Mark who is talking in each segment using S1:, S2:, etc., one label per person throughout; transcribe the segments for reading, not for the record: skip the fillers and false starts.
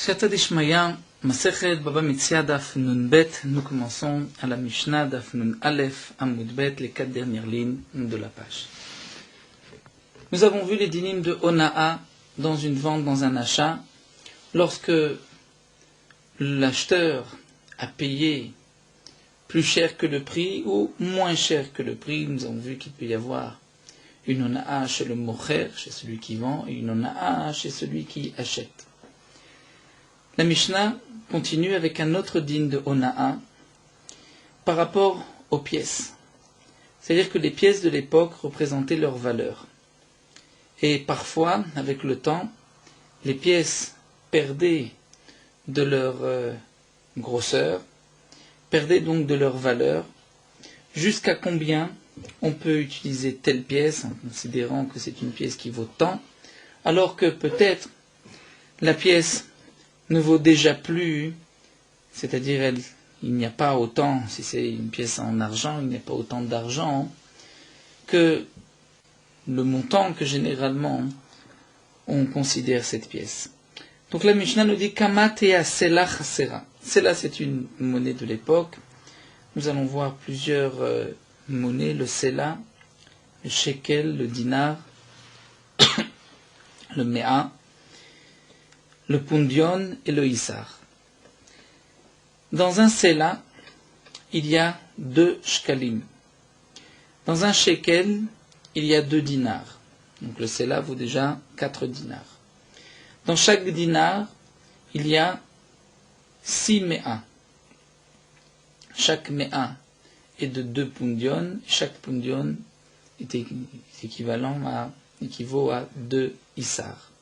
S1: Siyata Dishmaya, Masechet Baba Metzia Daf Nun Bet, nous commençons à la Mishnah Daf Nun Aleph Amud Bet, les 4 dernières lignes de la page. Nous avons vu les dynimes de Ona'a dans une vente, dans un achat, lorsque l'acheteur a payé plus cher que le prix ou moins cher que le prix. Nous avons vu qu'il peut y avoir une Ona'a chez le mocher, chez celui qui vend, et une Ona'a chez celui qui achète. La Mishnah continue avec un autre dîne de Ona'a par rapport aux pièces. C'est-à-dire que les pièces de l'époque représentaient leur valeur. Et parfois, avec le temps, les pièces perdaient de leur grosseur, perdaient donc de leur valeur, jusqu'à combien on peut utiliser telle pièce en considérant que c'est une pièce qui vaut tant, alors que peut-être la pièce ne vaut déjà plus, c'est-à-dire il n'y a pas autant, si c'est une pièce en argent, il n'y a pas autant d'argent que le montant que généralement on considère cette pièce. Donc la Mishnah nous dit Kamatea Sela Chasera. Sela, c'est une monnaie de l'époque. Nous allons voir plusieurs monnaies, le Sela, le shekel, le dinar, le mea, le pundion et le issar. Dans un Sela, il y a 2 shkalim. Dans un shekel, il y a 2 dinars. Donc le Sela vaut déjà 4 dinars. Dans chaque dinar, il y a 6 mea. Chaque mea est de 2 pundion. Chaque pundion est équivaut à 2 issar.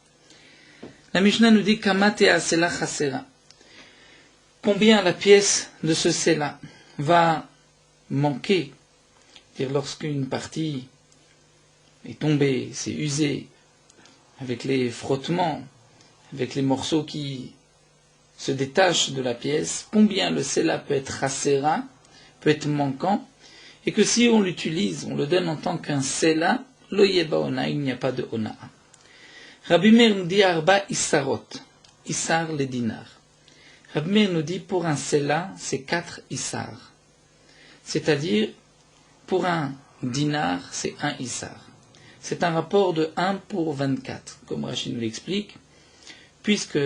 S1: La Mishnah nous dit Kamatea Sela Chasera. Combien la pièce de ce Sela va manquer, c'est-à-dire lorsqu'une partie est tombée, c'est usé, avec les frottements, avec les morceaux qui se détachent de la pièce, combien le Sela peut être Chasera, peut être manquant, et que si on l'utilise, on le donne en tant qu'un Sela, lo yeba ona, il n'y a pas de Ona'a. Rabbi Meir nous dit Arba Issarot, Issar les dinars. Rabbi Meir nous dit pour un Sela, c'est 4 Issar. C'est-à-dire, pour un dinar, c'est 1 Issar. C'est un rapport de 1 pour 24, comme Rachid nous l'explique, puisque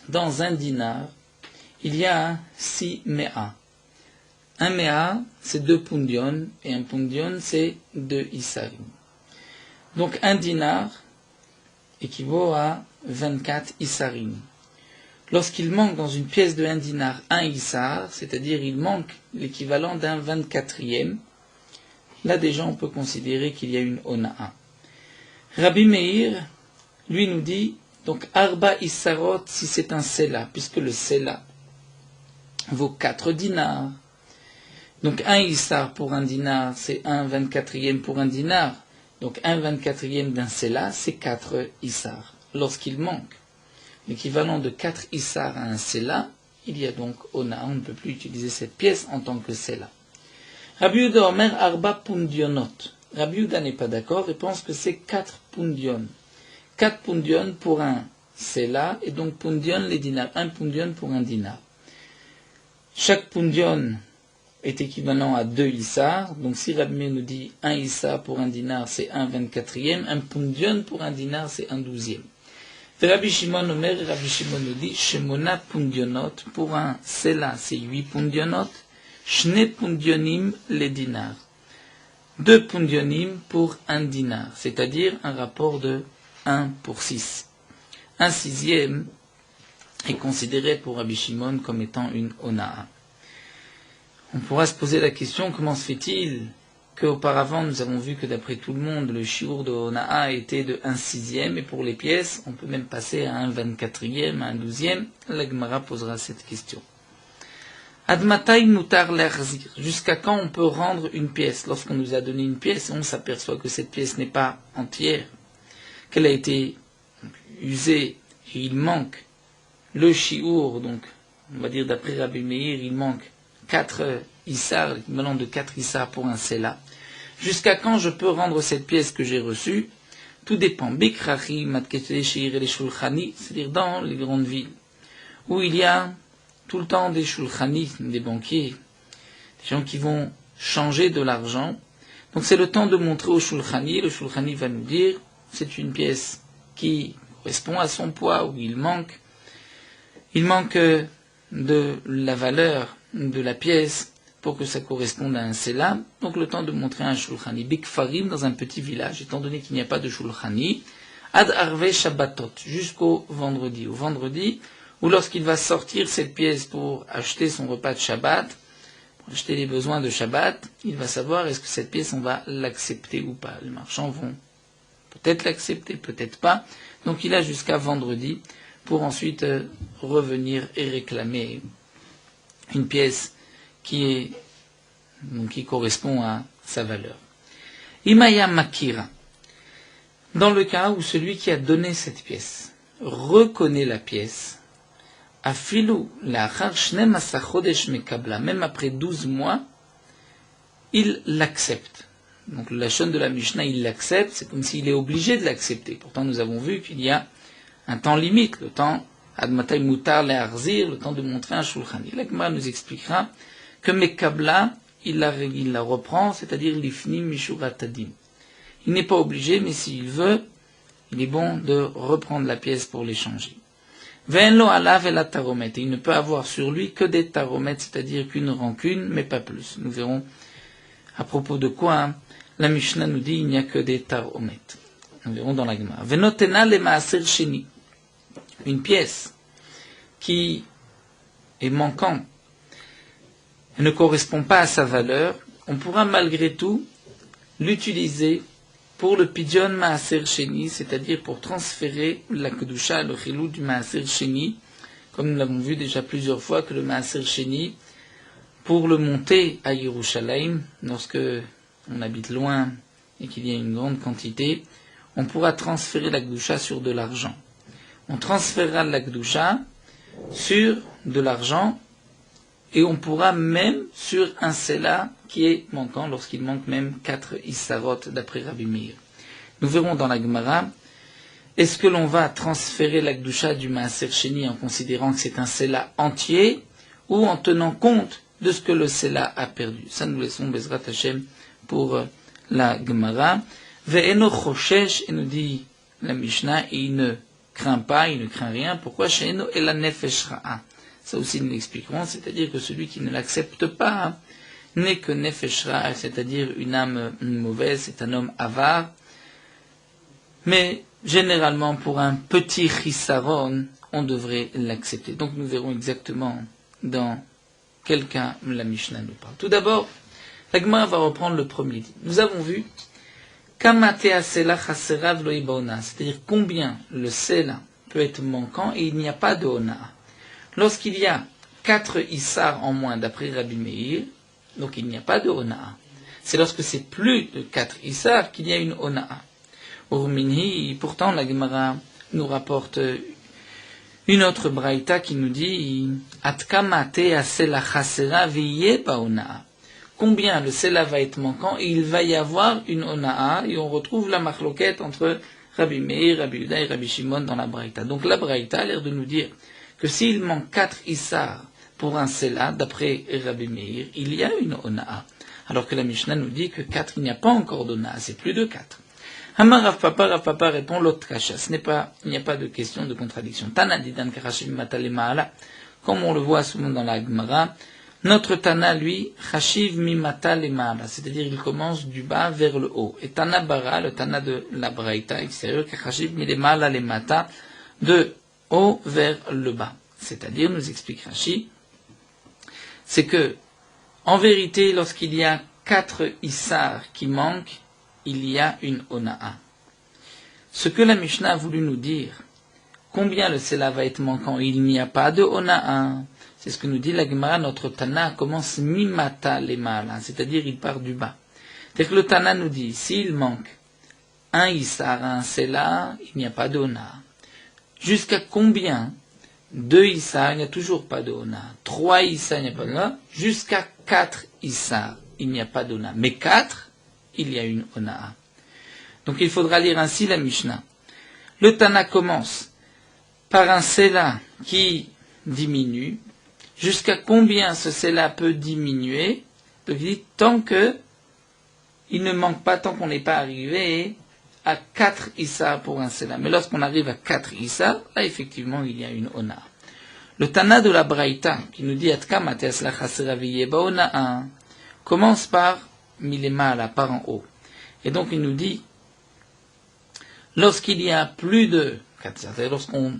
S1: dans un dinar, il y a 6 mea. Un mea, c'est 2 pundion, et un pundion, c'est 2 issarim. Donc un dinar équivaut à 24 issarim. Lorsqu'il manque dans une pièce de 1 dinar 1 issar, c'est-à-dire il manque l'équivalent d'un 24e, là déjà on peut considérer qu'il y a une ona'a. Rabbi Meir, lui nous dit, donc arba issarot si c'est un sela, puisque le sela vaut 4 dinars. Donc 1 issar pour un dinar, c'est 1 24e pour un dinar. Donc 1 24e d'un sela, c'est 4 issar. Lorsqu'il manque l'équivalent de 4 issar à un sela, il y a donc ona, on ne peut plus utiliser cette pièce en tant que sela. Rabbi Yehuda Omer arba pundionot. Rabbi Yehuda n'est pas d'accord et pense que c'est 4 pundion. 4 pundion pour un sela et donc pundion les dinars. 1 pundion pour un dinar. Chaque pundion est équivalent à 2 issar. Donc si Rabbi Meir nous dit 1 issar pour un dinar, c'est 1 24e. 1 pundion pour un dinar, c'est 1 12e. Rabbi Shimon Omer, Rabbi Shimon nous dit Shemona pundionot, pour un sela, c'est 8 pundionot. Shne pundionim les dinars. 2 pundionim pour un dinar, c'est-à-dire un rapport de 1 pour 6. 1 sixième est considéré pour Rabbi Shimon comme étant une ona'a. On pourra se poser la question, comment se fait-il qu'auparavant nous avons vu que d'après tout le monde, le shiur de ona'a était de 1 sixième, et pour les pièces, on peut même passer à 1 24e, à 1 12e. La Gemara posera cette question. Admatay mutar l'arzir. Jusqu'à quand on peut rendre une pièce? Lorsqu'on nous a donné une pièce, on s'aperçoit que cette pièce n'est pas entière, qu'elle a été usée, et il manque le shiur, donc on va dire d'après Rabbi Meir, il manque 4 issar, l'équivalent de 4 issar pour un sela. Jusqu'à quand je peux rendre cette pièce que j'ai reçue? Tout dépend. Bikrachim, Matkete, Sheir et les Shulchani, c'est-à-dire dans les grandes villes, où il y a tout le temps des Shulchani, des banquiers, des gens qui vont changer de l'argent. Donc c'est le temps de montrer au Shulchani. Le Shulchani va nous dire, c'est une pièce qui correspond à son poids, où il manque de la valeur de la pièce pour que ça corresponde à un sela. Donc le temps de montrer un Shulchani. Bikfarim dans un petit village, étant donné qu'il n'y a pas de Shulchani, Ad Arve Shabbatot, jusqu'au vendredi. Au vendredi, ou lorsqu'il va sortir cette pièce pour acheter son repas de Shabbat, pour acheter les besoins de Shabbat, il va savoir est-ce que cette pièce on va l'accepter ou pas. Les marchands vont peut-être l'accepter, peut-être pas. Donc il a jusqu'à vendredi pour ensuite revenir et réclamer une pièce qui correspond à sa valeur. Imaya Makira. Dans le cas où celui qui a donné cette pièce reconnaît la pièce, Afilu la'achar 12 chodesh mekabla, même après 12 mois, il l'accepte. Donc la lachon de la Mishnah, il l'accepte, c'est comme s'il est obligé de l'accepter. Pourtant nous avons vu qu'il y a un temps limite, le temps admatay mutar le'arzir, le temps de montrer un shulchani. L'Agma nous expliquera que mekabla, il la reprend, c'est-à-dire l'ifnim mishuratadim. Il n'est pas obligé, mais s'il veut, il est bon de reprendre la pièce pour l'échanger. Ve'enlo alav ela taromet, et il ne peut avoir sur lui que des taromet, c'est-à-dire qu'une rancune, mais pas plus. Nous verrons à propos de quoi la Mishnah nous dit il n'y a que des taromet. Nous verrons dans la Gemara. Venotena le maaser sheni, une pièce qui est manquante, elle ne correspond pas à sa valeur, on pourra malgré tout l'utiliser pour le pidyon maaser sheni, c'est-à-dire pour transférer la kedusha, le chilou du maaser sheni, comme nous l'avons vu déjà plusieurs fois que le maaser sheni, pour le monter à Yerushalayim, lorsque on habite loin et qu'il y a une grande quantité, on pourra transférer la kedusha sur de l'argent. On transférera la kedusha sur de l'argent et on pourra même sur un sela qui est manquant, lorsqu'il manque même 4 Issarot d'après Rabbi Meir. Nous verrons dans la Gemara, est-ce que l'on va transférer la Kedusha du Maaser Sheni en considérant que c'est un sela entier ou en tenant compte de ce que le sela a perdu. Ça nous laissons Bezrat Hashem pour la Gemara. Ve'eno choshesh, et nous dit la Mishnah, et il ne craint pas, il ne craint rien. Pourquoi she'eno ela nefesh ra'a? Ça aussi nous l'expliquerons, c'est-à-dire que celui qui ne l'accepte pas n'est que nefesh ra'a, c'est-à-dire une âme mauvaise, c'est un homme avare. Mais généralement, pour un petit chisaron, on devrait l'accepter. Donc nous verrons exactement dans quel cas la Mishnah nous parle. Tout d'abord, la Gemara va reprendre le premier dit. Nous avons vu Kamatea sela chaserav lo ibaona, c'est-à-dire combien le sela peut être manquant et il n'y a pas de ona. Lorsqu'il y a 4 issar en moins d'après Rabbi Meir, donc il n'y a pas de ona. C'est lorsque c'est plus de 4 issar qu'il y a une ona. Urminhi, pourtant la Gemara nous rapporte une autre braïta qui nous dit Atkamatea sela chasera viye baona. Combien le sela va être manquant et il va y avoir une ona'a, et on retrouve la marloquette entre Rabbi Meir, Rabbi Yuda et Rabbi Shimon dans la braïta. Donc la braïta a l'air de nous dire que s'il manque 4 issar pour un sela, d'après Rabbi Meir, il y a une ona'a. Alors que la Mishnah nous dit que 4, il n'y a pas encore d'ona'a, c'est plus de 4. Hamar Rav Papa répond l'autre kasha. Il n'y a pas de question de contradiction. Tana didan karashim matale ma'ala. Comme on le voit souvent dans la Gemara, notre Tana, lui, chashiv mimata le ma'ala. C'est-à-dire, il commence du bas vers le haut. Et Tana bara, le Tana de la Braïta extérieure, chashiv mi le ma'ala le mata, de haut vers le bas. C'est-à-dire, nous explique Rashi, c'est que, en vérité, lorsqu'il y a 4 issar qui manquent, il y a une ona'a. Ce que la Mishnah a voulu nous dire, combien le sela va être manquant, il n'y a pas de ona'a. C'est ce que nous dit la Gemara, notre Tana commence mimata le ma'ala, c'est-à-dire il part du bas. C'est-à-dire que le Tana nous dit, s'il manque un issar à un sela, il n'y a pas de ona'a. Jusqu'à combien? 2 issar, il n'y a toujours pas de ona'a. 3 issar, il n'y a pas de ona'a. Jusqu'à 4 issar, il n'y a pas d'ona'a. Mais 4, il y a une ona'a. Donc il faudra lire ainsi la Mishnah. Le Tana commence par un Sela qui diminue. Jusqu'à combien ce Sela peut diminuer? Donc il dit tant que il ne manque pas, tant qu'on n'est pas arrivé à 4 Issa pour un Sela. Mais lorsqu'on arrive à 4 Issa, là effectivement il y a une Ona. Le Tana de la Braïta, qui nous dit Atkam ates la chasera viyeba Ona, commence par Milemala, par en haut. Et donc il nous dit, lorsqu'il y a plus de 4 Issa, c'est-à-dire lorsqu'on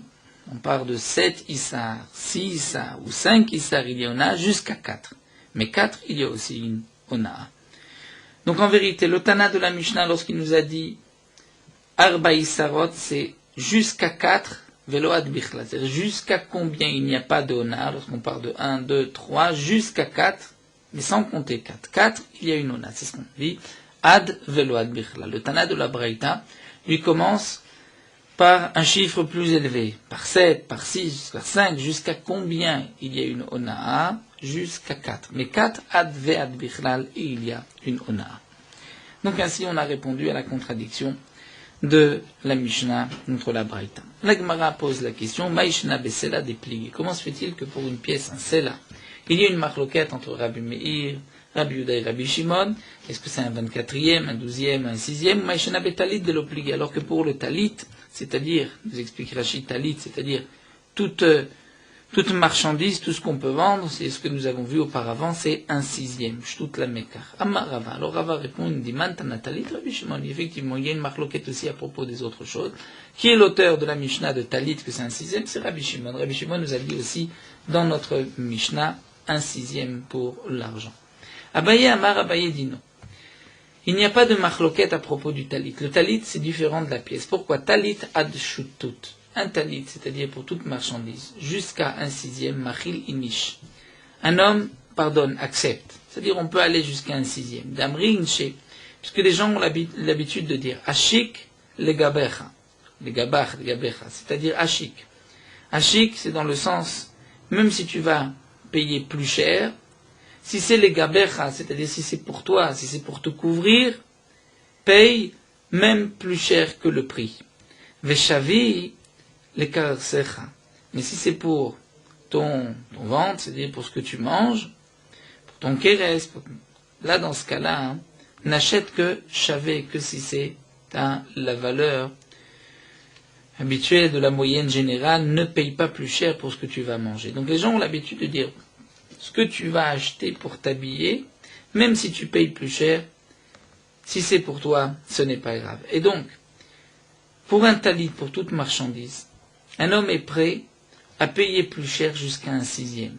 S1: part de 7 Issa, 6 Issa ou 5 Issa, il y a Ona jusqu'à 4. Mais 4, il y a aussi une Ona. Donc en vérité, le Tana de la Mishnah, lorsqu'il nous a dit Arba Issarot, c'est jusqu'à 4, Velo ad bichla, c'est-à-dire jusqu'à combien il n'y a pas de Ona, lorsqu'on part de 1, 2, 3, jusqu'à 4, mais sans compter 4. 4, il y a une Ona, c'est ce qu'on dit, Ad Velo ad bichla. Le Tana de la Braïta, lui commence par un chiffre plus élevé, par 7, par 6, par 5, jusqu'à combien il y a une Ona, jusqu'à 4. Mais 4, Ad Ve ad bichlal, et il y a une Ona. Donc ainsi on a répondu à la contradiction de la Mishnah contre la Braïta. La Gemara pose la question, Maïshna besela déplié. Comment se fait-il que pour une pièce, un sela, il y a une marloquette entre Rabbi Meir, Rabbi Yuda et Rabbi Shimon? Est-ce que c'est un 24e, un 12e, un 6e? Maïshna betalit de l'obligé. Alors que pour le talit, c'est-à-dire, nous explique Rachid, talit, c'est-à-dire toute marchandise, tout ce qu'on peut vendre, c'est ce que nous avons vu auparavant, c'est un 6e, toute la Mekar. Amar Rava. Alors Rava répond, il dit, Mantana talit, Rabbi Shimon. Effectivement, il y a une marloquette aussi à propos des autres choses. Qui est l'auteur de la Mishnah de talit, que c'est un 6e? C'est Rabbi Shimon. Rabbi Shimon nous a dit aussi, dans notre Mishnah, un 6e pour l'argent. Abaye Amar, Abaye dit non. Il n'y a pas de marloquette à propos du talit. Le talit, c'est différent de la pièce. Pourquoi? Talit ad shutut. Un talit, c'est-à-dire pour toute marchandise, jusqu'à un 6e, machil inish. Un homme pardonne, accepte. C'est-à-dire on peut aller jusqu'à un 6e. Damri inche, puisque les gens ont l'habitude de dire ashik le gabecha. Le gabach, le gabecha, c'est-à-dire ashik. Ashik, c'est dans le sens, même si tu vas payer plus cher, si c'est les gabecha, c'est-à-dire si c'est pour toi, si c'est pour te couvrir, paye même plus cher que le prix. Veshavi, les karsecha. Mais si c'est pour ton ventre, c'est-à-dire pour ce que tu manges, pour ton kéres, là dans ce cas-là, n'achète que chavé, que si c'est la valeur habituelle de la moyenne générale, ne paye pas plus cher pour ce que tu vas manger. Donc les gens ont l'habitude de dire, ce que tu vas acheter pour t'habiller, même si tu payes plus cher, si c'est pour toi, ce n'est pas grave. Et donc, pour un talit, pour toute marchandise, un homme est prêt à payer plus cher jusqu'à un 6e.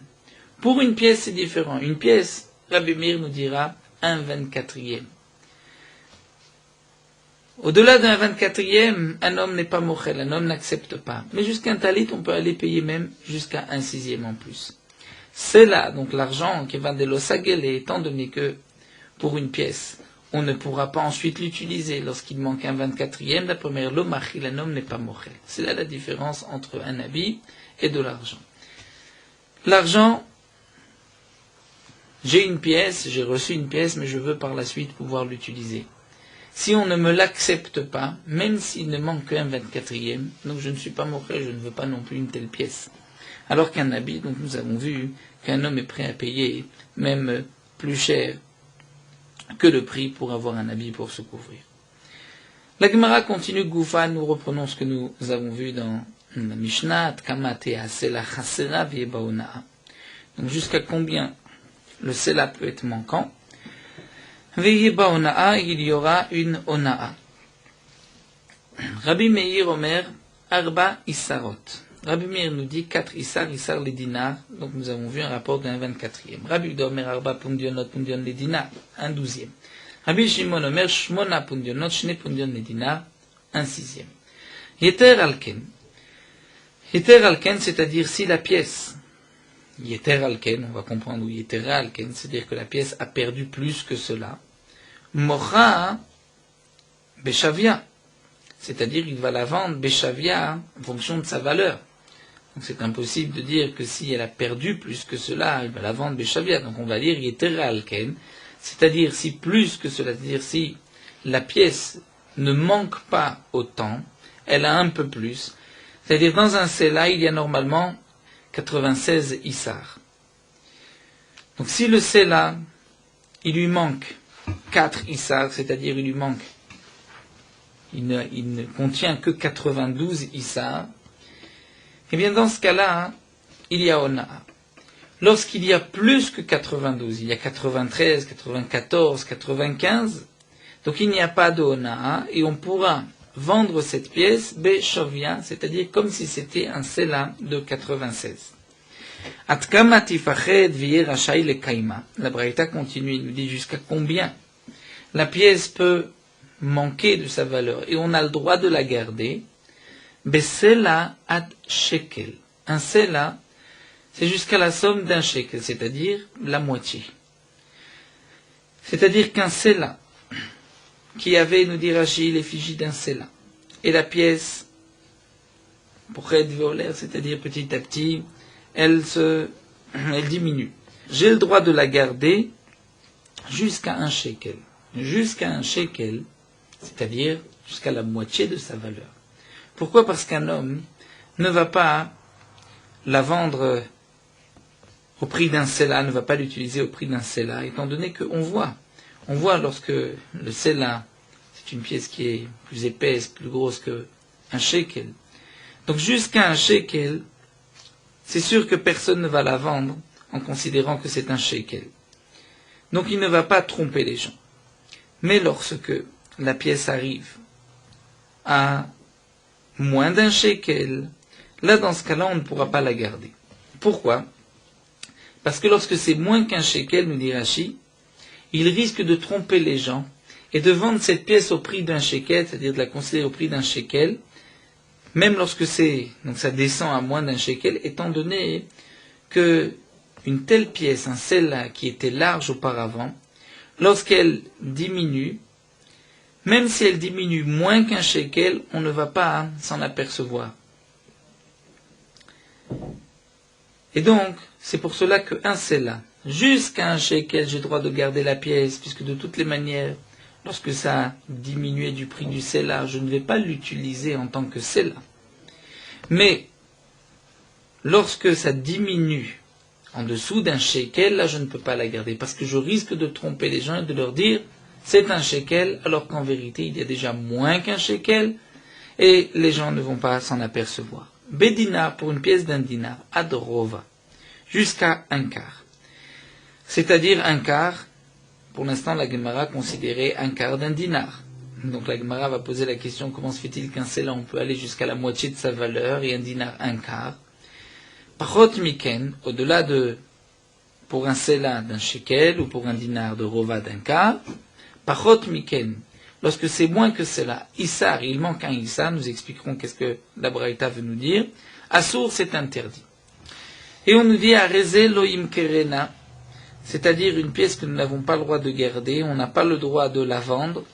S1: Pour une pièce, c'est différent. Une pièce, Rabbi Meir nous dira un 24e. Au-delà d'un 24e, un homme n'est pas mochel, un homme n'accepte pas. Mais jusqu'à un talit, on peut aller payer même jusqu'à un 6e en plus. C'est là, donc l'argent qui va de l'osagel, étant donné que pour une pièce, on ne pourra pas ensuite l'utiliser lorsqu'il manque un 24e, la première, l'omachil, un homme n'est pas mochel. C'est là la différence entre un habit et de l'argent. L'argent, j'ai une pièce, j'ai reçu une pièce, mais je veux par la suite pouvoir l'utiliser. Si on ne me l'accepte pas, même s'il ne manque qu'un 24e, donc je ne suis pas mochel, je ne veux pas non plus une telle pièce. Alors qu'un habit, donc nous avons vu qu'un homme est prêt à payer même plus cher que le prix pour avoir un habit pour se couvrir. La Gemara continue, Goufa, nous reprenons ce que nous avons vu dans la Mishnah, donc jusqu'à combien le sela peut être manquant. Il y aura une ona'a. Rabbi Meir Omer, Arba Issarot. Rabbi Meir nous dit 4 Issar, Issar les dinars, donc nous avons vu un rapport d'un 24e. Rabbi Yuda Omer Arba Pundionot, Pundion les dinars, un 12e. Rabbi Shimon Omer Shmona Pundionot, Shne Pundion les dinars, un 6e. Yeter Alken. Yeter Alken, c'est-à-dire si la pièce, Yeter Alken, on va comprendre où Yeter Alken, c'est-à-dire que la pièce a perdu plus que cela. Mocha Beshavia, c'est-à-dire il va la vendre Beshavia en fonction de sa valeur. Donc c'est impossible de dire que si elle a perdu plus que cela, il va la vendre Beshavia. Donc on va dire Yeter Alken, c'est-à-dire si plus que cela, c'est-à-dire si la pièce ne manque pas autant, elle a un peu plus. C'est-à-dire, dans un séla, il y a normalement 96 issar. Donc, si le séla, il lui manque 4 issar, c'est-à-dire il ne contient que 92 issar, eh bien, dans ce cas-là, il y a Ona'a. Lorsqu'il y a plus que 92, il y a 93, 94, 95, donc il n'y a pas de Ona'a, et on pourra vendre cette pièce Beshovia, c'est-à-dire comme si c'était un Sela de 96. Atkama tifached v'yeh rachai lekaima. La Braïta continue, il nous dit jusqu'à combien la pièce peut manquer de sa valeur, et on a le droit de la garder. Besela ad shekel. Un Sela, c'est jusqu'à la somme d'un shekel, c'est-à-dire la moitié. C'est-à-dire qu'un Sela, qui avait, nous dit Rashi, l'effigie d'un Sela, et la pièce, pour être violaire, c'est-à-dire petit à petit, elle diminue. J'ai le droit de la garder jusqu'à un shekel. Jusqu'à un shekel, c'est-à-dire jusqu'à la moitié de sa valeur. Pourquoi ? Parce qu'un homme ne va pas la vendre au prix d'un Sela, ne va pas l'utiliser au prix d'un Sela, étant donné qu'on voit lorsque le Sela, c'est une pièce qui est plus épaisse, plus grosse qu'un shekel. Donc jusqu'à un shekel, c'est sûr que personne ne va la vendre en considérant que c'est un shekel. Donc il ne va pas tromper les gens. Mais lorsque la pièce arrive à moins d'un shekel, là dans ce cas-là on ne pourra pas la garder. Pourquoi ? Parce que lorsque c'est moins qu'un shekel, nous dit Rashi, il risque de tromper les gens et de vendre cette pièce au prix d'un shekel, c'est-à-dire de la considérer au prix d'un shekel, même lorsque donc ça descend à moins d'un shekel, étant donné que une telle pièce, un celle-là qui était large auparavant, lorsqu'elle diminue, même si elle diminue moins qu'un shekel, on ne va pas s'en apercevoir. Et donc, c'est pour cela qu'un celle-là, jusqu'à un shekel, j'ai le droit de garder la pièce, puisque de toutes les manières, lorsque ça a diminué du prix du celle-là, je ne vais pas l'utiliser en tant que celle-là. Mais, lorsque ça diminue en dessous d'un shekel, là je ne peux pas la garder, parce que je risque de tromper les gens et de leur dire, c'est un shekel, alors qu'en vérité, il y a déjà moins qu'un shekel, et les gens ne vont pas s'en apercevoir. Bédinar, pour une pièce d'un dinar, adrova, jusqu'à un quart. C'est-à-dire un quart, pour l'instant la Gemara considérait un quart d'un dinar. Donc la Gemara va poser la question, comment se fait-il qu'un cela on peut aller jusqu'à la moitié de sa valeur, et un dinar un quart. Pachot miken, au-delà de, pour un cela d'un shekel, ou pour un dinar de rova d'un quart, pachot miken, lorsque c'est moins que cela, Issar, il manque un Issar, nous expliquerons qu'est-ce que la Braïta veut nous dire. Assour, c'est interdit. Et on nous dit Areze loim kerena, c'est-à-dire une pièce que nous n'avons pas le droit de garder, on n'a pas le droit de la vendre.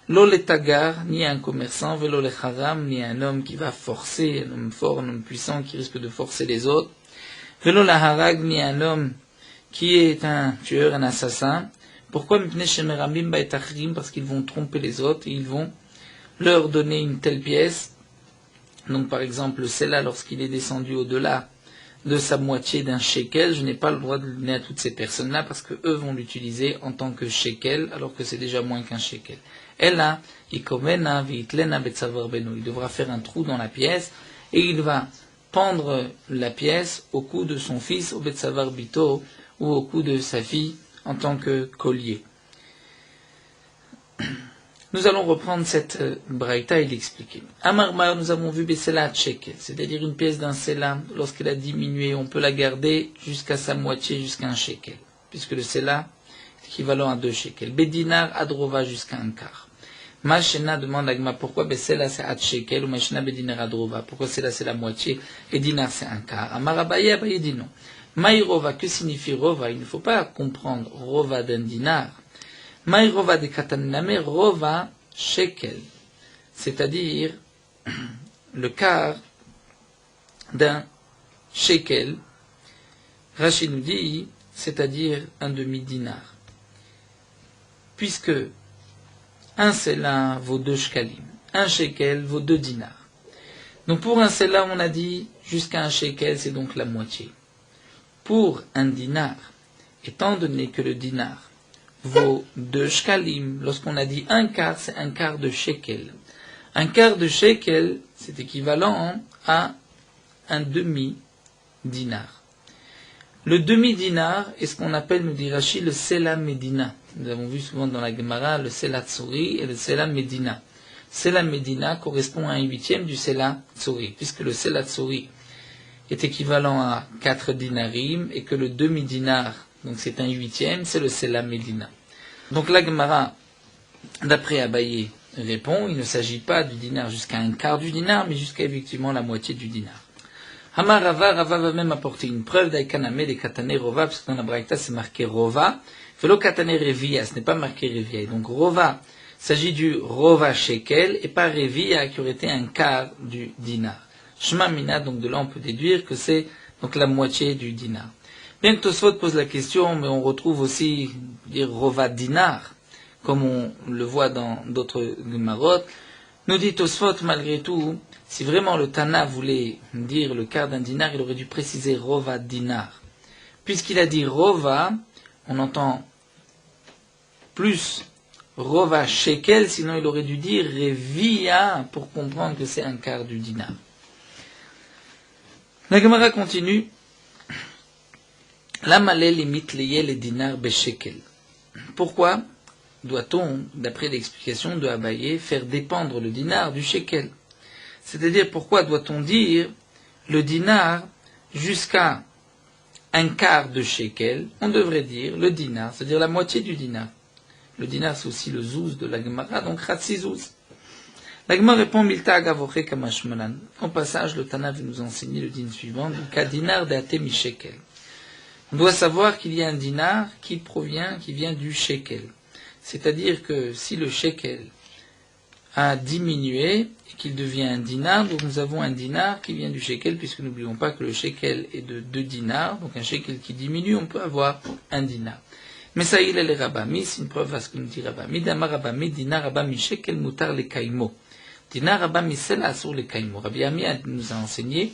S1: Lo le tagar, ni un commerçant, velo le charam, ni un homme qui va forcer, un homme fort, un homme puissant qui risque de forcer les autres. Velo la harag, ni un homme qui est un tueur, un assassin. Pourquoi parce qu'ils vont tromper les autres et ils vont leur donner une telle pièce. Donc par exemple, celle-là, lorsqu'il est descendu au-delà de sa moitié d'un shekel, je n'ai pas le droit de le donner à toutes ces personnes-là parce que eux vont l'utiliser en tant que shekel alors que c'est déjà moins qu'un shekel. Elle a, il devra faire un trou dans la pièce et il va pendre la pièce au cou de son fils, au betsavar bito, ou au cou de sa fille, en tant que collier. Nous allons reprendre cette braïta et l'expliquer. Amarma, nous avons vu Besela shekel, c'est-à-dire une pièce d'un sela, lorsqu'elle a diminué, on peut la garder jusqu'à sa moitié, jusqu'à un shekel, puisque le sela est équivalent à 2 shekels. Bedinar adrova jusqu'à un quart. Machena demande à Gma pourquoi Besela c'est ad shekel ou Machena bedinar adrova, pourquoi sela c'est la moitié et dinar c'est un quart. Amarabaye Abaye dit non. Maïrova, que signifie Rova? Il ne faut pas comprendre Rova d'un dinar. Maïrova de Kataname, Rova shekel, c'est-à-dire le quart d'un shekel. Rashi nous dit, c'est-à-dire un demi-dinar. Puisque un sela vaut 2 shkalim. Un shekel vaut 2 dinars. Donc pour un sela, on a dit jusqu'à un shekel, c'est donc la moitié. Pour un dinar, étant donné que le dinar vaut 2 shkalim, lorsqu'on a dit un quart, c'est un quart de shekel. Un quart de shekel, c'est équivalent à un demi-dinar. Le demi-dinar est ce qu'on appelle, nous dit Rashi, le Sela Medina. Nous avons vu souvent dans la Gemara le Sela Tsuri et le Sela Medina. Sela Medina correspond à un huitième du Sela Tsuri, puisque le Sela Tsuri est équivalent à 4 dinarim et que le demi-dinar, donc c'est un huitième, c'est le Sela Medina. Donc la Gemara, d'après Abaye, répond, il ne s'agit pas du dinar jusqu'à un quart du dinar, mais jusqu'à effectivement la moitié du dinar. Hamar Rava va même apporter une preuve d'Aikaname des Katane Rova, parce que dans la Braïta c'est marqué Rova, Velo Katane Revia, ce n'est pas marqué Revia. Et donc Rova, il s'agit du Rova Shekel, et pas Revia qui aurait été un quart du dinar. Shema Mina, donc de là on peut déduire que c'est donc la moitié du dinar. Bien que Tosfot pose la question, mais on retrouve aussi dire Rova dinar, comme on le voit dans d'autres Gemarot, nous dit Tosfot malgré tout, si vraiment le Tana voulait dire le quart d'un dinar, il aurait dû préciser Rova dinar. Puisqu'il a dit Rova, on entend plus Rova shekel, sinon il aurait dû dire Revia pour comprendre que c'est un quart du dinar. La Gemara continue. La malé limite les dinars beshekel. Pourquoi doit-on, d'après l'explication de Abaye, faire dépendre le dinar du shekel? C'est-à-dire, pourquoi doit-on dire le dinar jusqu'à un quart de shekel? On devrait dire le dinar, c'est-à-dire la moitié du dinar. Le dinar, c'est aussi le zouz de la Gemara, donc Khatsi zouz. La Gemara répond Milta agavoche kamashmalan. Au passage, le Tana veut nous enseigner le din suivant, ka dinar de ate mi shekel. On doit savoir qu'il y a un dinar qui vient du shekel. C'est-à-dire que si le shekel a diminué et qu'il devient un dinar, donc nous avons un dinar qui vient du shekel, puisque n'oublions pas que le shekel est de 2 dinars, donc un shekel qui diminue, on peut avoir un dinar. Mais ça, il est le Rabami, c'est une preuve à ce que nous dit Rabami. Dama Rabami, dinar Rabami shekel mutar le kaimo. Dinar Rabami sela sur le kaimo. Rabbi Ami nous a enseigné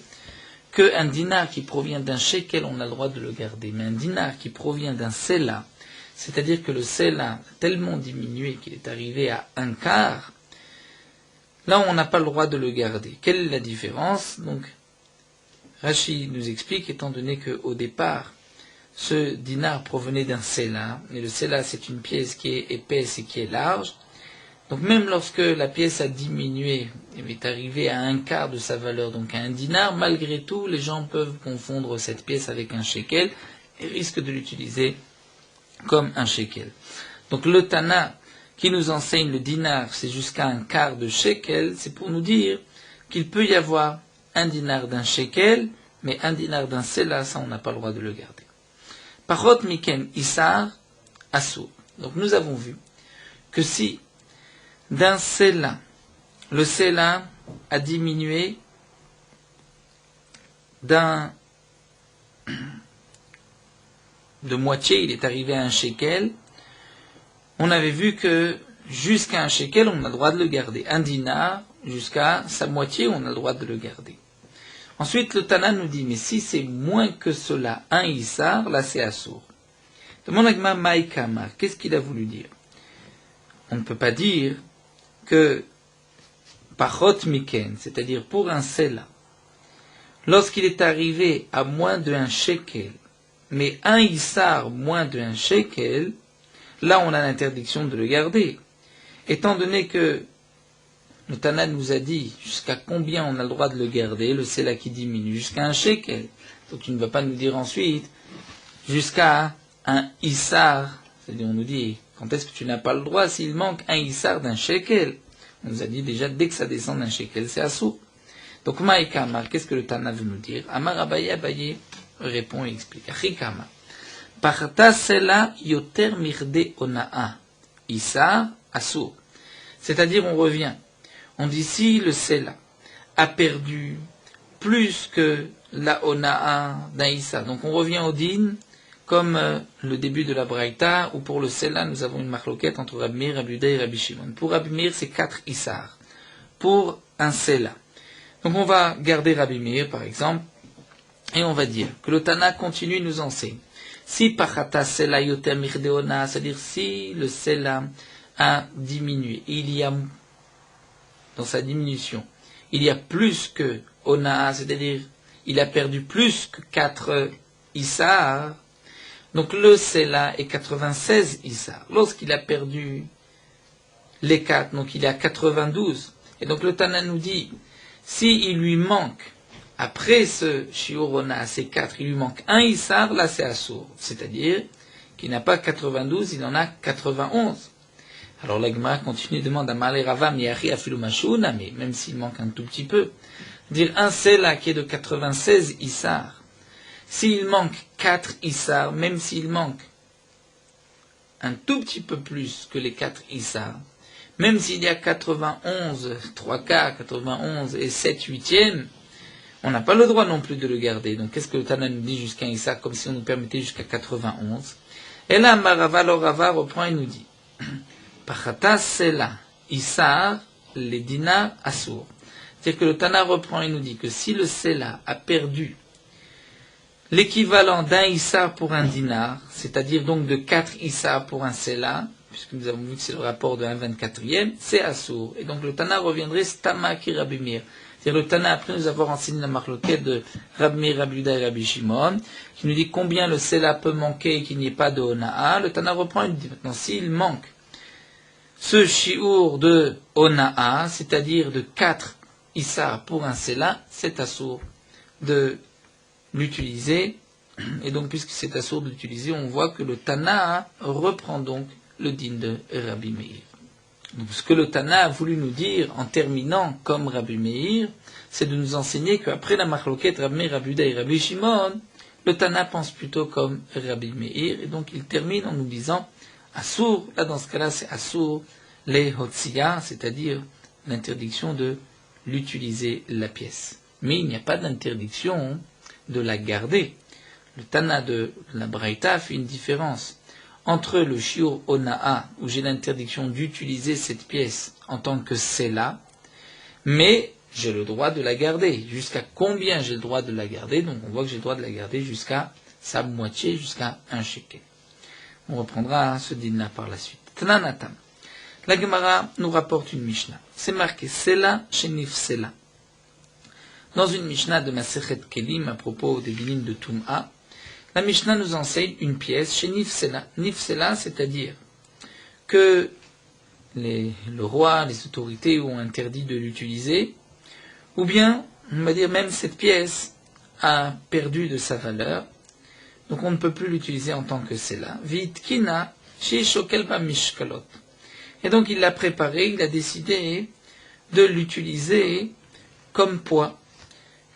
S1: qu'un dinar qui provient d'un shekel, on a le droit de le garder. Mais un dinar qui provient d'un sela, c'est-à-dire que le sela a tellement diminué qu'il est arrivé à un quart, là on n'a pas le droit de le garder. Quelle est la différence? Donc, Rashi nous explique, étant donné qu'au départ, ce dinar provenait d'un sela, et le sela c'est une pièce qui est épaisse et qui est large, donc même lorsque la pièce a diminué, et est arrivée à un quart de sa valeur, donc à un dinar, malgré tout, les gens peuvent confondre cette pièce avec un shekel et risquent de l'utiliser comme un shekel. Donc le Tana qui nous enseigne le dinar, c'est jusqu'à un quart de shekel, c'est pour nous dire qu'il peut y avoir un dinar d'un shekel, mais un dinar d'un sela, ça on n'a pas le droit de le garder. Parot miken isar asur. Donc nous avons vu que si d'un sela, le sela a diminué de moitié, il est arrivé à un shekel, on avait vu que jusqu'à un shekel, on a le droit de le garder. Un dinar, jusqu'à sa moitié, on a le droit de le garder. Ensuite, le Tana nous dit, mais si c'est moins que cela, un issar, là c'est assour. Demande à Gma Maïkama, qu'est-ce qu'il a voulu dire? On ne peut pas dire que Pachot Miken, c'est-à-dire pour un sela, lorsqu'il est arrivé à moins de un shekel, mais un issar moins de un shekel, là on a l'interdiction de le garder. Étant donné que le Tana nous a dit jusqu'à combien on a le droit de le garder, le sela qui diminue, jusqu'à un shekel. Donc tu ne vas pas nous dire ensuite jusqu'à un issar, c'est-à-dire on nous dit quand est-ce que tu n'as pas le droit s'il manque un issar d'un shekel. On nous a dit déjà dès que ça descend d'un shekel, c'est assour. Donc Maïkama, qu'est-ce que le Tana veut nous dire? Amar Abaye, Abaye répond et explique. Achikama. Parta sela yoter mirde onaa. Issar assour. C'est-à-dire on revient. On dit si le sela a perdu plus que la onaa d'un issar. Donc on revient au din comme le début de la Braïta, où pour le Sela, nous avons une marloquette entre Rabbi Meir, Rabbi Yuda et Rabbi Shimon. Pour Rabbi Meir, c'est 4 Issar. Pour un Sela. Donc on va garder Rabbi Meir, par exemple, et on va dire que le Tana continue nous enseigne. Si Pachata Sela Yoter Mirdeona, c'est-à-dire si le Sela a diminué, il y a, dans sa diminution, il y a plus que Onaa, c'est-à-dire il a perdu plus que 4 Issar, donc le Sela est 96 Issar. Lorsqu'il a perdu les 4, donc il est à 92. Et donc le Tana nous dit, s'il lui manque, après ce Shiurona, ces 4, il lui manque un Issar, là c'est Assour. C'est-à-dire qu'il n'a pas 92, il en a 91. Alors la Gemara continue, demande à Malé Rava, Miyachi Afilumashuna, mais même s'il manque un tout petit peu, dire un Sela qui est de 96 Issar, s'il manque 4 Issar, même s'il manque un tout petit peu plus que les 4 Issar, même s'il y a 91, 3 quarts, 91 et 7 huitièmes, on n'a pas le droit non plus de le garder. Donc qu'est-ce que le Tana nous dit jusqu'à Issar, comme si on nous permettait jusqu'à 91? Et là, Marava Lorava reprend et nous dit, Pachata Sela, Issar, les dinars Assour. C'est-à-dire que le Tana reprend et nous dit que si le Sela a perdu l'équivalent d'un Issar pour un dinar, c'est-à-dire donc de 4 Issar pour un Sela, puisque nous avons vu que c'est le rapport de 1/24e, c'est Assour. Et donc le Tana reviendrait Stama ki Rabbi Meir. C'est-à-dire le Tana, après nous avoir enseigné la marloquette de Rabbi Meir, Rabbi Yuda et Rabbi Shimon, qui nous dit combien le Sela peut manquer et qu'il n'y ait pas de Onaa. Le Tana reprend et nous dit maintenant, s'il manque ce shiur de Onaa, c'est-à-dire de 4 Issar pour un Sela, c'est Assour de l'utiliser. Et donc, puisque c'est Assour de l'utiliser, on voit que le Tana reprend donc le din de Rabbi Meir. Donc, ce que le Tana a voulu nous dire en terminant comme Rabbi Meir, c'est de nous enseigner qu'après la marloquette Rabbi Meir, Rabbi Yuda et Rabbi Shimon, le Tana pense plutôt comme Rabbi Meir, et donc il termine en nous disant Assour, là dans ce cas-là c'est Assour les Hotsia, c'est-à-dire l'interdiction de l'utiliser la pièce. Mais il n'y a pas d'interdiction de la garder. Le Tana de la Braïta fait une différence entre le Shiur Onaa, où j'ai l'interdiction d'utiliser cette pièce en tant que Sela, mais j'ai le droit de la garder. Jusqu'à combien j'ai le droit de la garder? Donc on voit que j'ai le droit de la garder jusqu'à sa moitié, jusqu'à un shekel. On reprendra ce din-là par la suite. Tananatam. La Gemara nous rapporte une Mishnah. C'est marqué Sela Shenif Sela. Dans une Mishnah de Masechet Kelim à propos des dinim de Tum'a, la Mishnah nous enseigne une pièce chez Nifsela. Nifsela, c'est-à-dire que le roi, les autorités ont interdit de l'utiliser, ou bien, on va dire même cette pièce a perdu de sa valeur, donc on ne peut plus l'utiliser en tant que Sela. Vitkina, Shishokelpa Mishkalot. Et donc il l'a préparé, il a décidé de l'utiliser comme poids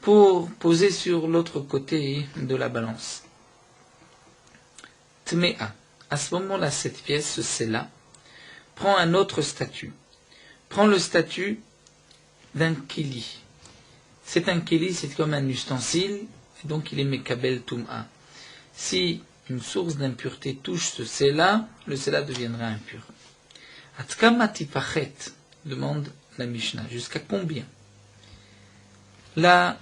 S1: pour poser sur l'autre côté de la balance. Tmea. À ce moment-là, cette pièce, ce Sela, prend un autre statut. Prend le statut d'un keli. C'est un keli, c'est comme un ustensile, et donc il est mekabel tum'a. Si une source d'impureté touche ce Sela, le Sela deviendra impur. Atkama tipachet, demande la Mishnah, jusqu'à combien la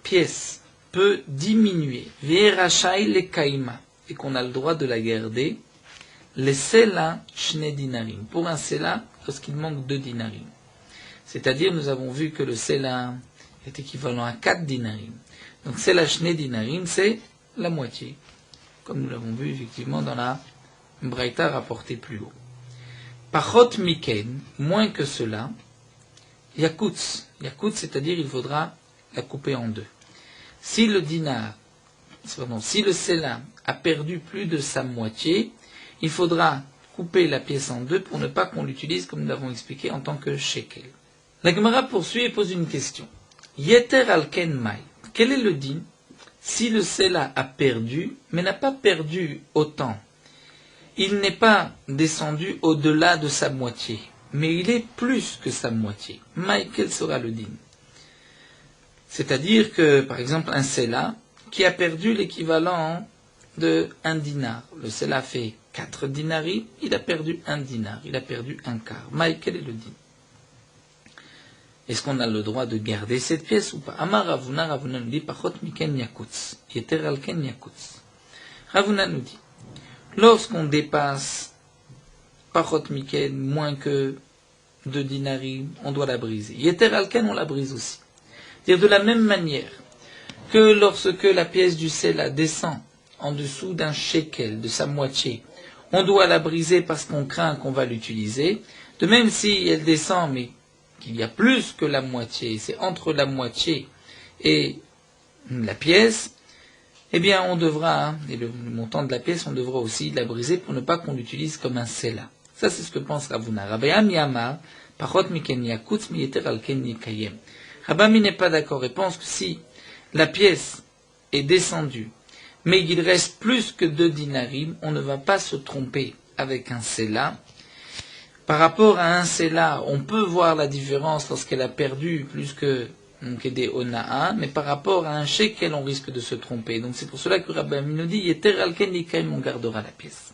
S1: pièce peut diminuer, ve'erachai le kaima, et qu'on a le droit de la garder, les Sela shne dinarim. Pour un Sela, lorsqu'il manque 2 dinarim. C'est-à-dire, nous avons vu que le Sela est équivalent à 4 dinarim. Donc, Sela shne dinarim, c'est la moitié. Comme nous l'avons vu, effectivement, dans la Braïta rapportée plus haut. Pachot miken, moins que cela, yakutz. Yakutz, c'est-à-dire, il faudra la couper en 2. Si le dinar, si le Sela a perdu plus de sa moitié, il faudra couper la pièce en 2 pour ne pas qu'on l'utilise, comme nous l'avons expliqué, en tant que shekel. La Gemara poursuit et pose une question. Yeter alken mai. Quel est le din si le Sela a perdu, mais n'a pas perdu autant? Il n'est pas descendu au-delà de sa moitié, mais il est plus que sa moitié. Mai, quel sera le din? C'est-à-dire que, par exemple, un Sela qui a perdu l'équivalent de 1 dinar. Le Sela fait 4 dinarim, il a perdu 1 dinar, il a perdu un quart. Maï, quel est le din? Est-ce qu'on a le droit de garder cette pièce ou pas? Amar Ravuna, Ravuna nous dit, Pachot miken yakutz, yeter alken yakutz. Ravuna nous dit, lorsqu'on dépasse Pachot miken, moins que 2 dinarim, on doit la briser. Yeter alken, on la brise aussi. C'est-à-dire de la même manière que lorsque la pièce du Sela descend en dessous d'un shekel, de sa moitié, on doit la briser parce qu'on craint qu'on va l'utiliser, de même si elle descend, mais qu'il y a plus que la moitié, c'est entre la moitié et la pièce, eh bien on devra, et le montant de la pièce, on devra aussi la briser pour ne pas qu'on l'utilise comme un Sela. Ça c'est ce que pense Ravuna. Rabbeam Yama, Pachot miken yakutz mi yeter alken yikayem. Rabami n'est pas d'accord et pense que si la pièce est descendue, mais qu'il reste plus que 2 dinarim, on ne va pas se tromper avec un Sela. Par rapport à un Sela, on peut voir la différence lorsqu'elle a perdu plus que des Onaa, mais par rapport à un shekel, on risque de se tromper. Donc c'est pour cela que Rabami nous dit, Yeter alken yikaim, on gardera la pièce.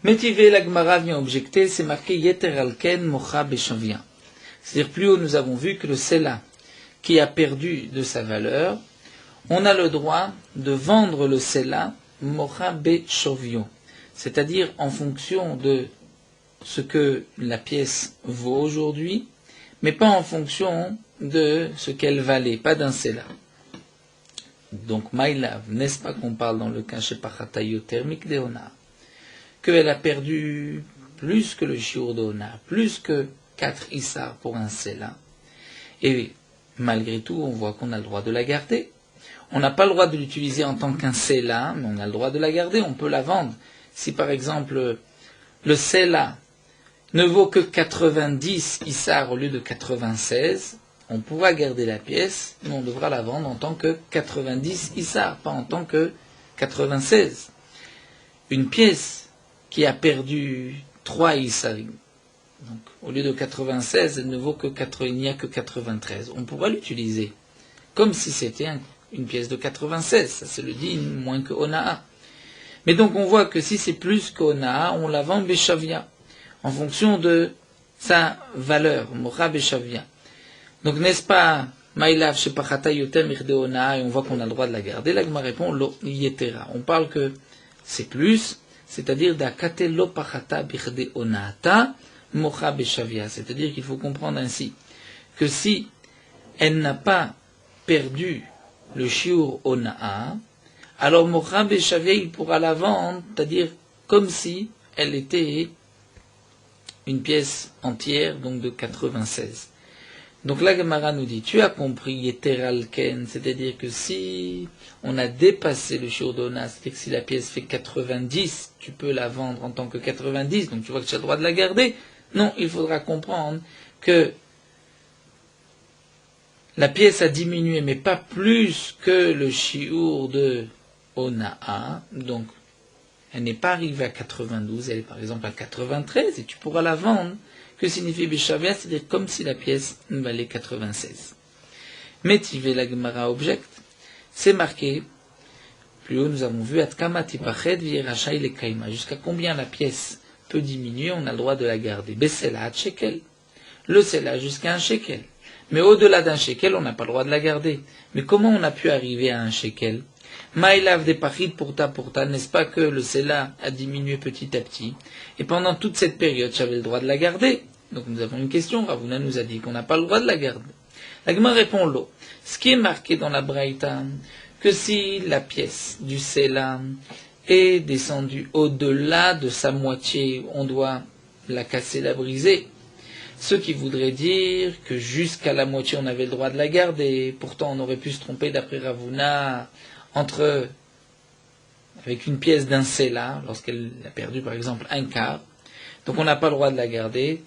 S1: Métivé, la Gemara vient objecter, c'est marqué Yeter alken mocha beshavia. C'est-à-dire plus haut, nous avons vu que le Sela, qui a perdu de sa valeur, on a le droit de vendre le Sela mocha bechovio, c'est-à-dire en fonction de ce que la pièce vaut aujourd'hui, mais pas en fonction de ce qu'elle valait, pas d'un Sela. Donc Maïlav, n'est-ce pas qu'on parle dans le cas chez Pachatayo thermique d'Eona, qu'elle a perdu plus que le shiur d'Eona, plus que 4 Issar pour un Sela, et malgré tout, on voit qu'on a le droit de la garder. On n'a pas le droit de l'utiliser en tant qu'un Sela, mais on a le droit de la garder, on peut la vendre. Si par exemple, le Sela ne vaut que 90 Issar au lieu de 96, on pourra garder la pièce, mais on devra la vendre en tant que 90 Issar, pas en tant que 96. Une pièce qui a perdu 3 Issarim, donc, au lieu de 96, elle ne vaut que 4, il n'y a que 93. On pourra l'utiliser comme si c'était une pièce de 96. Ça c'est le din moins que Onaa. Mais donc on voit que si c'est plus qu'Onaa, on la vend Beshavia, en fonction de sa valeur, Mocha Beshavia. Donc n'est-ce pas Maïlav Shepachata Yotem Irde Onaa, et on voit qu'on a le droit de la garder. Là, Gma répond Lo Yetera. On parle que c'est plus, c'est-à-dire Dakate Lo Pachata Birde Onaata. Mocha Beshavia, c'est-à-dire qu'il faut comprendre ainsi que si elle n'a pas perdu le shiur Onaa, alors Mocha Beshavia, il pourra la vendre, c'est-à-dire comme si elle était une pièce entière, donc de 96. Donc la Gemara nous dit, tu as compris, Yeter alken, c'est-à-dire que si on a dépassé le shiur d'Ona, c'est-à-dire que si la pièce fait 90, tu peux la vendre en tant que 90, donc tu vois que tu as le droit de la garder. Non, il faudra comprendre que la pièce a diminué, mais pas plus que le shiur de Onaa, donc elle n'est pas arrivée à 92, elle est par exemple à 93, et tu pourras la vendre. Que signifie Beshavia, c'est-à-dire comme si la pièce valait 96. Métivé, la Gemara objecte, c'est marqué, plus haut nous avons vu, Atkama tipached v'yerachai le kaima, jusqu'à combien la pièce peut diminuer, on a le droit de la garder. Besela à shekel. Le Sela jusqu'à un shekel. Mais au-delà d'un shekel, on n'a pas le droit de la garder. Mais comment on a pu arriver à un shekel? Maïlav des pachid pourta, n'est-ce pas que le Sela a diminué petit à petit? Et pendant toute cette période, j'avais le droit de la garder. Donc nous avons une question, Ravuna nous a dit qu'on n'a pas le droit de la garder. La Gemara répond l'eau. Ce qui est marqué dans la Braïta, que si la pièce du Sela est descendue au-delà de sa moitié, on doit la casser, la briser. Ce qui voudrait dire que jusqu'à la moitié, on avait le droit de la garder. Pourtant, on aurait pu se tromper d'après Ravuna avec une pièce d'un Sela, lorsqu'elle a perdu par exemple un quart. Donc on n'a pas le droit de la garder.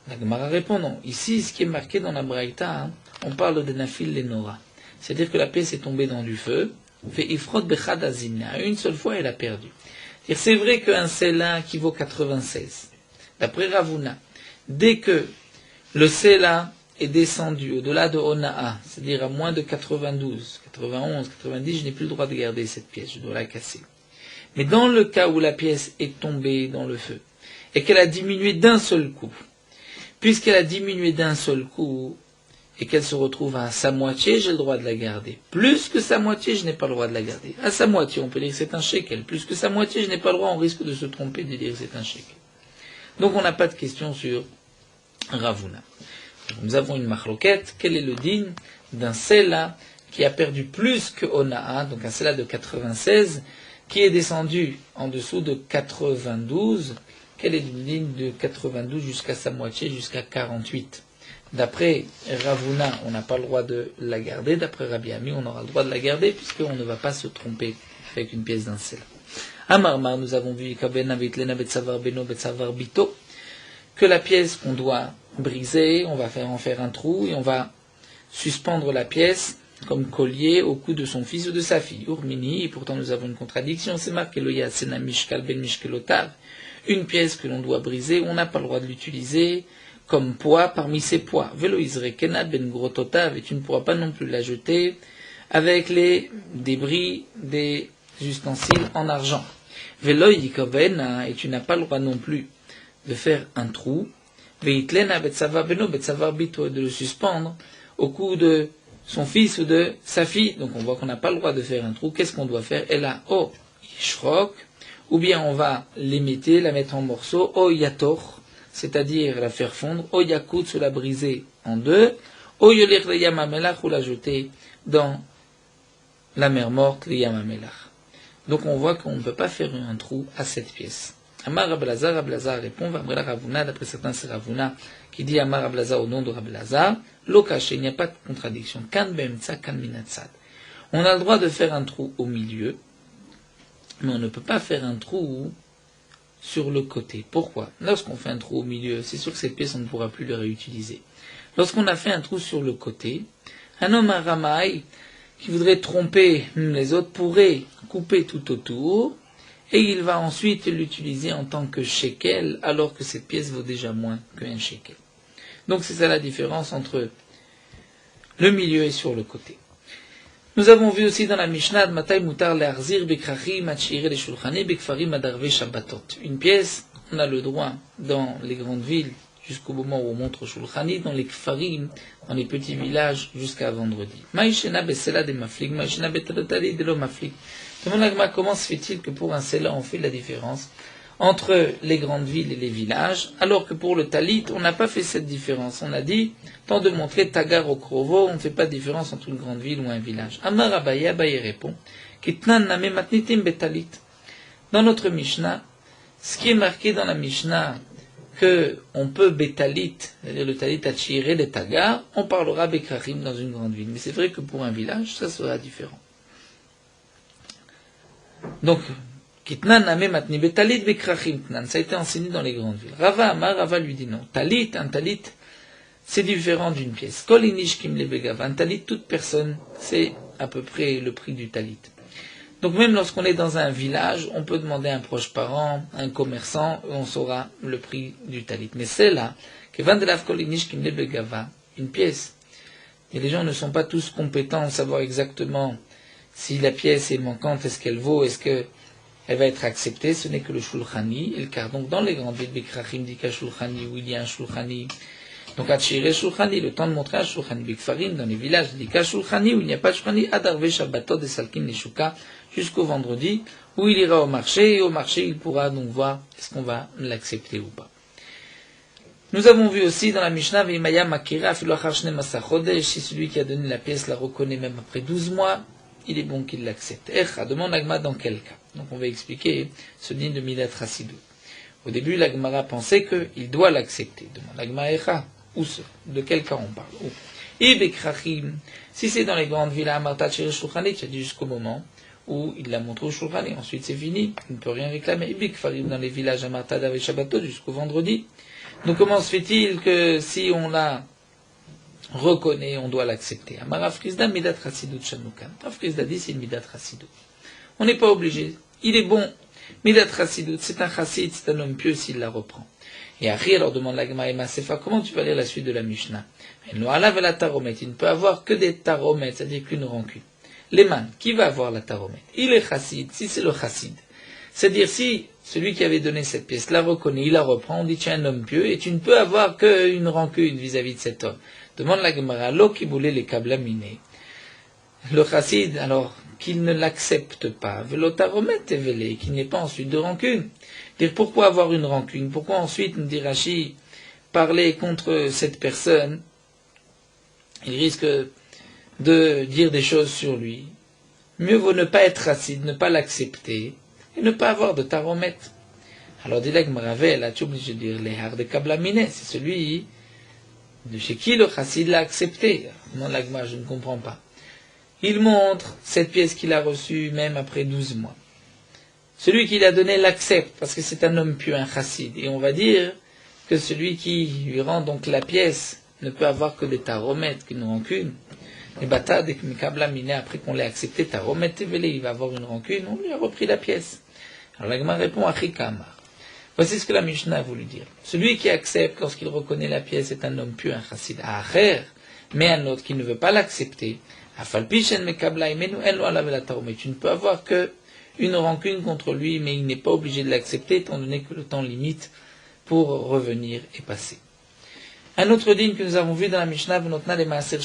S1: La Gemara répond non. Ici, ce qui est marqué dans la Braïta, on parle de Nafil Lenora. C'est-à-dire que la pièce est tombée dans du feu. Fait Ifrod Bechad Azimna. Une seule fois, elle a perdu. C'est vrai qu'un Sela qui vaut 96, d'après Ravuna, dès que le Sela est descendu au-delà de Onaa, c'est-à-dire à moins de 92, 91, 90, je n'ai plus le droit de garder cette pièce, je dois la casser. Mais dans le cas où la pièce est tombée dans le feu, et qu'elle a diminué d'un seul coup, puisqu'elle a diminué d'un seul coup, et qu'elle se retrouve à sa moitié, j'ai le droit de la garder. Plus que sa moitié, je n'ai pas le droit de la garder. À sa moitié, on peut dire que c'est un shekel. Plus que sa moitié, je n'ai pas le droit, on risque de se tromper de dire que c'est un shekel. Donc on n'a pas de question sur Ravuna. Nous avons une marloquette. Quel est le din d'un sela qui a perdu plus que Onaa, donc un sela de 96, qui est descendu en dessous de 92? Quel est le din de 92 jusqu'à sa moitié, jusqu'à 48? D'après Ravuna, on n'a pas le droit de la garder. D'après Rabbi Ami, on aura le droit de la garder puisqu'on ne va pas se tromper avec une pièce d'un sela. Amarmar, nous avons vu que la pièce qu'on doit briser, on va en faire un trou et on va suspendre la pièce comme collier au cou de son fils ou de sa fille. Urmini, et pourtant nous avons une contradiction, c'est marqué le Yasena Mishkal Ben Mishkelotav, une pièce que l'on doit briser, on n'a pas le droit de l'utiliser comme poids parmi ses poids. Velo Izrekena Ben Grototav, et tu ne pourras pas non plus la jeter avec les débris des ustensiles en argent. Velo Yikoven, et tu n'as pas le droit non plus de faire un trou, Veitlena Betsavar Beno Betsavar Bito, de le suspendre au cou de son fils ou de sa fille. Donc on voit qu'on n'a pas le droit de faire un trou. Qu'est-ce qu'on doit faire? Elle a o yishrok, ou bien on va l'éméter, la mettre en morceaux, o yator, c'est-à-dire la faire fondre, o yakut, se la briser en deux, o yolir le yamamelach, ou la jeter dans la mer morte, le yamamelach. Donc on voit qu'on ne peut pas faire un trou à cette pièce. Amar Rablazar, Rablazar répond, Vabrela Ravuna, d'après certains c'est Ravuna qui dit Amar Rablazar au nom de Rablazar, Lokaché, il n'y a pas de contradiction, Kan Beemtsa, Kan Minatsad. On a le droit de faire un trou au milieu, mais on ne peut pas faire un trou sur le côté. Pourquoi? Lorsqu'on fait un trou au milieu, c'est sûr que cette pièce on ne pourra plus le réutiliser. Lorsqu'on a fait un trou sur le côté, un homme à Ramaï qui voudrait tromper les autres pourrait couper tout autour, et il va ensuite l'utiliser en tant que shekel, alors que cette pièce vaut déjà moins qu'un shekel. Donc c'est ça la différence entre le milieu et sur le côté. Nous avons vu aussi dans la Mishnah, Matay Mutar Le'arzir Bekrachim Atchire Le Shulchane Bekfarim Adarve Shabbatot. Une pièce, on a le droit dans les grandes villes, jusqu'au moment où on montre au Shulchani, dans les Kfarim, dans les petits villages, jusqu'à vendredi. Maïshena Besela de Maflik, Maïshena Betalotali de l'Omaflik. Comment se fait-il que pour un Sela on fait la différence entre les grandes villes et les villages, alors que pour le Talit, on n'a pas fait cette différence. On a dit, tant de montrer Tagar au Krovo, on ne fait pas de différence entre une grande ville ou un village. Amar Abaye, Abaye répond, Kitnan name matnitim betalit. Dans notre Mishnah, ce qui est marqué dans la Mishnah, que on peut betalit, c'est-à-dire le Talit atchirer les Tagar, on parlera bekrachim dans une grande ville. Mais c'est vrai que pour un village, ça sera différent. Donc, Kitnan name matni betalit bekrachim tnan, ça a été enseigné dans les grandes villes. Rava Amar, Rava lui dit non. Talit, un talit, c'est différent d'une pièce. Kol inish kim le begava, un talit, toute personne, c'est à peu près le prix du talit. Donc même lorsqu'on est dans un village, on peut demander à un proche parent, un commerçant, et on saura le prix du talit. Mais c'est là, que vandelav kol inish kim le begava, une pièce. Et les gens ne sont pas tous compétents à savoir exactement si la pièce est manquante, est-ce qu'elle vaut, est-ce qu'elle va être acceptée, ce n'est que le shulchani, et le car. Donc dans les grandes villes, Bekrachim dit qu'à shulchani, où il y a un shulchani, donc à Tchiré shulchani, le temps de montrer un shulchani. Bekfarim, dans les villages, dit qu'à shulchani, où il n'y a pas de shulchani, adarve shabbatot de salkin neshuka, jusqu'au vendredi, où il ira au marché, et au marché il pourra donc voir est-ce qu'on va l'accepter ou pas. Nous avons vu aussi dans la Mishnah, Veimaya makira filoachar shne masachodesh, si celui qui a donné la pièce la reconnaît même après 12 mois, il est bon qu'il l'accepte. Echa, demande l'agma dans quel cas. Donc on va expliquer ce din de Midat Hasidut. Au début, l'agmara pensait qu'il doit l'accepter. Demande l'agma Echa, où ce? De quel cas on parle? Et Bekrachim, si c'est dans les grandes villes, Amarta Tchir Shulchani, tu as dit jusqu'au moment où il l'a montré au Shulchani, ensuite c'est fini, il ne peut rien réclamer. Et Bekfarim, dans les villages, Amarta Dave Shabbatot, jusqu'au vendredi. Donc comment se fait-il que si on la reconnaît, on doit l'accepter? Amar Afrizda Midat Hasidut Shanukan. Afrizda dit c'est une Midat Hasidut. On n'est pas obligé. Il est bon. Midat Hasidut, c'est un chassid, c'est un homme pieux s'il la reprend. Et Ari alors demande la Gemara Ema Sefa, comment tu vas lire la suite de la Mishnah? Il ne peut avoir que des taromettes, c'est-à-dire qu'une rancune. Leman, qui va avoir la taromette? Il est chassid, si c'est le chassid. C'est-à-dire, si celui qui avait donné cette pièce la reconnaît, il la reprend, on dit tiens, un homme pieux, et tu ne peux avoir qu'une rancune vis-à-vis de cet homme. Demande la Gemara, l'eau qui voulait les kablamine. Le chassid, alors, qu'il ne l'accepte pas, velotaromet évelé, qu'il n'ait pas ensuite de rancune. Dire pourquoi avoir une rancune? Pourquoi ensuite, nous dit Rashi, parler contre cette personne? Il risque de dire des choses sur lui. Mieux vaut ne pas être chassid, ne pas l'accepter, et ne pas avoir de taromet. Alors, dit la Gemara, là, tu es obligé de dire les har de kablamine, c'est celui de chez qui le chassid l'a accepté. Non, la Gemara, je ne comprends pas. Il montre cette pièce qu'il a reçue même après 12 mois. Celui qui l'a donné l'accepte, parce que c'est un homme pieux, un chassid. Et on va dire que celui qui lui rend donc la pièce ne peut avoir que des taromettes, qu'une rancune. Et bata, dès que Mikablamine, après qu'on l'ait accepté, taromet évelé, il va avoir une rancune, on lui a repris la pièce. Alors la Gemara répond à Chikamar. Voici ce que la Mishnah a voulu dire. Celui qui accepte lorsqu'il reconnaît la pièce est un homme pieux, un chassid. Acher, mais un autre qui ne veut pas l'accepter, tu ne peux avoir qu'une rancune contre lui, mais il n'est pas obligé de l'accepter, étant donné que le temps limite pour revenir est passé. Un autre digne que nous avons vu dans la Mishnah, pour le Maaser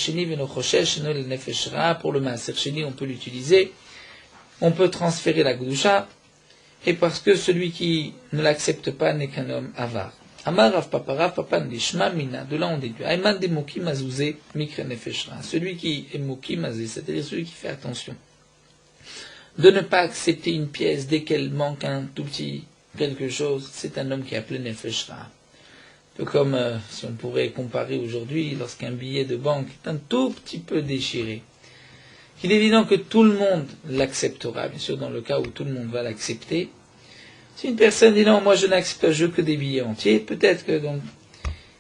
S1: Sheni, on peut l'utiliser, on peut transférer la Gdusha, et parce que celui qui ne l'accepte pas n'est qu'un homme avare. Amar Rav Papa, Rav Papa Nishma Mina, de là on déduit. Ayman de Moki Mazouze Mikre Nefeshra. Celui qui est Moki Mazé, c'est-à-dire celui qui fait attention de ne pas accepter une pièce dès qu'elle manque un tout petit quelque chose, c'est un homme qui est appelé Nefeshra. Un peu comme si on pourrait comparer aujourd'hui, lorsqu'un billet de banque est un tout petit peu déchiré. Il est évident que tout le monde l'acceptera, bien sûr dans le cas où tout le monde va l'accepter. Si une personne dit non, moi je n'accepte que des billets entiers, peut-être que donc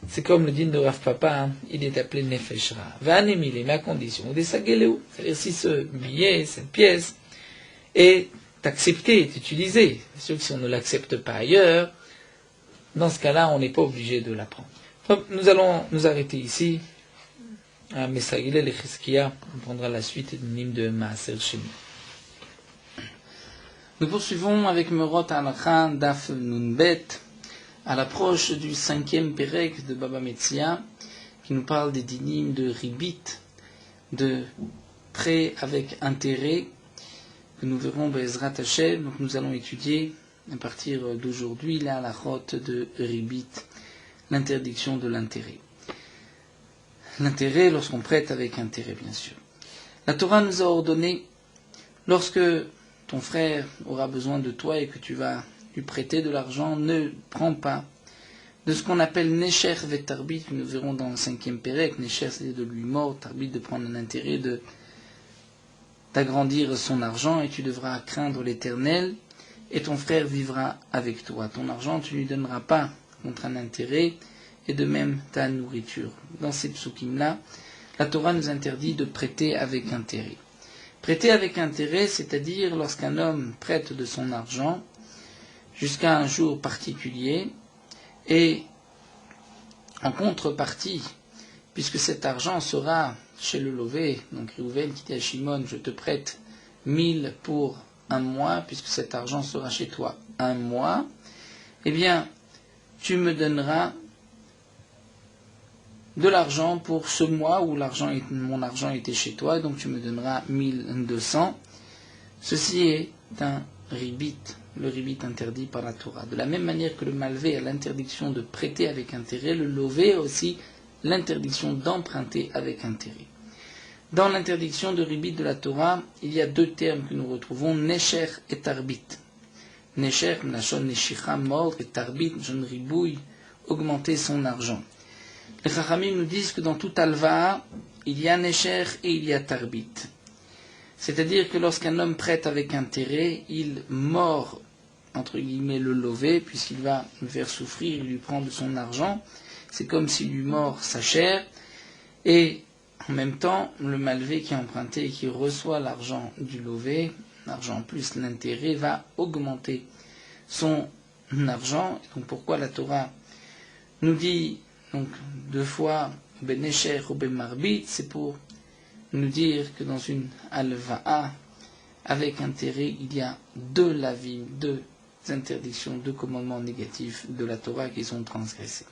S1: c'est comme le din de Rav Papa, il est appelé Nefeshra. Vanemile, mais à condition, des sageleu. C'est-à-dire si ce billet, cette pièce, est accepté, est utilisé. C'est sûr que si on ne l'accepte pas ailleurs, dans ce cas-là, on n'est pas obligé de la prendre. Donc nous allons nous arrêter ici. À Mesagile le Cheskia, on prendra la suite du Nim de Maaser Sheni. Nous poursuivons avec Merot Halakha Daf Nunbet, à l'approche du 5e Pérek de Baba Metzia, qui nous parle des dinim de Ribit, de prêt avec intérêt, que nous verrons Bezrat Hashem. Donc nous allons étudier, à partir d'aujourd'hui, la halachot de Ribit, l'interdiction de l'intérêt. L'intérêt lorsqu'on prête avec intérêt, bien sûr. La Torah nous a ordonné, lorsque ton frère aura besoin de toi et que tu vas lui prêter de l'argent, ne prends pas de ce qu'on appelle Nesher ve Tarbit, que nous verrons dans le 5e Pérek. Nesher, c'est de lui mort, Tarbit, de prendre un intérêt, d'agrandir son argent, et tu devras craindre l'Éternel, et ton frère vivra avec toi. Ton argent, tu ne lui donneras pas contre un intérêt, et de même ta nourriture. Dans ces psukim-là, la Torah nous interdit de prêter avec intérêt. Prêter avec intérêt, c'est-à-dire lorsqu'un homme prête de son argent jusqu'à un jour particulier, et en contrepartie, puisque cet argent sera chez le lové, donc Réhouven qui dit à Shimon, je te prête 1000 pour un mois, puisque cet argent sera chez toi un mois, eh bien, tu me donneras de l'argent pour ce mois où mon argent était chez toi, donc tu me donneras 1200. Ceci est un ribit, le ribit interdit par la Torah. De la même manière que le malvé a l'interdiction de prêter avec intérêt, le lové a aussi l'interdiction d'emprunter avec intérêt. Dans l'interdiction de ribit de la Torah, il y a deux termes que nous retrouvons, nesher et tarbit. Nesher, nashon neshicha, mort, et tarbit, jeune ribouille, augmenter son argent. Les Chachamim nous disent que dans tout alva, il y a nesher et il y a tarbit. C'est-à-dire que lorsqu'un homme prête avec intérêt, il mord, entre guillemets, le lové, puisqu'il va le faire souffrir, il lui prend de son argent. C'est comme s'il lui mord sa chair. Et en même temps, le malvé qui est emprunté et qui reçoit l'argent du lové, l'argent plus l'intérêt, va augmenter son argent. Et donc pourquoi la Torah nous dit donc deux fois ben nesher ou ben marbit, c'est pour nous dire que dans une alva'a avec intérêt, il y a deux lavim, deux interdictions, deux commandements négatifs de la Torah qu'ils ont transgressés.